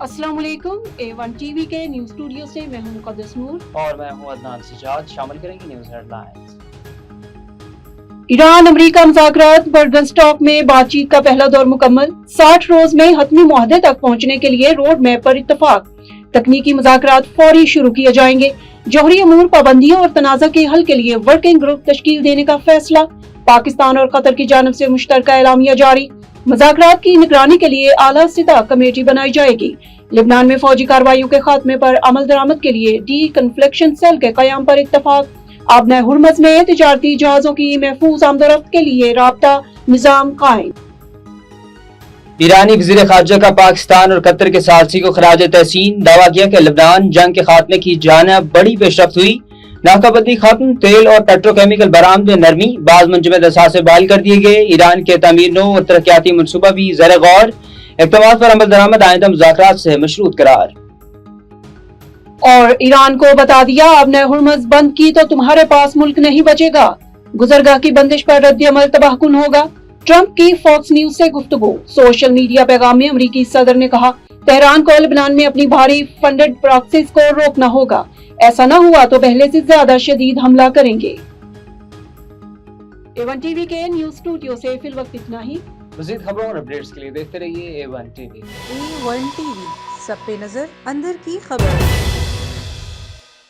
अस्सलाम वालेकुम। A1 TV के न्यूज स्टूडियो से मैं हूं मुक़द्दस नूर और मैं हूं अदनान सजाद। शामिल करेंगे न्यूज हेडलाइंस। ईरान अमेरिका मुज़ाकरात बर्गनस्टॉक में बातचीत का पहला दौर मुकम्मल। 60 रोज में हतमी मुआहदे तक पहुंचने के लिए रोड मैप पर इत्तफाक। तकनीकी मुज़ाकरात फौरी शुरू किए जाएंगे। जौहरी अमूर, पाबंदियों और तनाज़ा के हल के लिए वर्किंग ग्रुप तश्कील देने का फैसला। पाकिस्तान और कतर की जानिब से मुश्तरका एलामिया जारी। मुज़ाकरात की निगरानी के लिए आला सिता कमेटी बनाई जाएगी। लेबनान में फौजी कार्रवाइयों के खात्मे पर अमल दरामद के लिए डी कन्फ्लिक्शन सेल के कयाम पर इत्तफाक। आबना हुर्मज में तिजारती जहाजों की महफूज आमदोरफ्त के लिए राब्ता निजाम कायम। ईरानी वज़ीर ख़ारजा का पाकिस्तान और कतर के सालसी को खराज तहसीन। दावा किया कि लेबनान जंग के खात्मे की जानिब बड़ी पेशरफ्त हुई। नाकाबंदी खत्म, तेल और पेट्रोकेमिकल बरामद में नरमी। बाज़ मंजमद असासे बहाल कर दिए गए। ईरान के तामीर नो और तरक्याती मनसूबा भी ज़र गौर। इक़दामात पर अमल दरामद आइंदा मुज़ाकरात से मशरूत करार। और ईरान को बता दिया, आपने हुर्मज बंद की तो तुम्हारे पास मुल्क नहीं बचेगा। गुजरगाह की बंदिश पर रद्द अमल तबाहकुन होगा। ट्रंप की फॉक्स न्यूज से गुफ्तगू। सोशल मीडिया पैगाम में अमरीकी सदर ने कहा, तेहरान को लेबनान में अपनी भारी फंडेड प्रॉक्सीज को रोकना होगा। ऐसा न हुआ तो पहले से ज्यादा शदीद हमला करेंगे। A1 टीवी के न्यूज स्टूडियो से फिल वक्त इतना ही। मज़ीद खबरों और अपडेट्स के लिए देखते रहिए A1 टीवी। A1 टीवी, सब पे नजर, अंदर की खबर।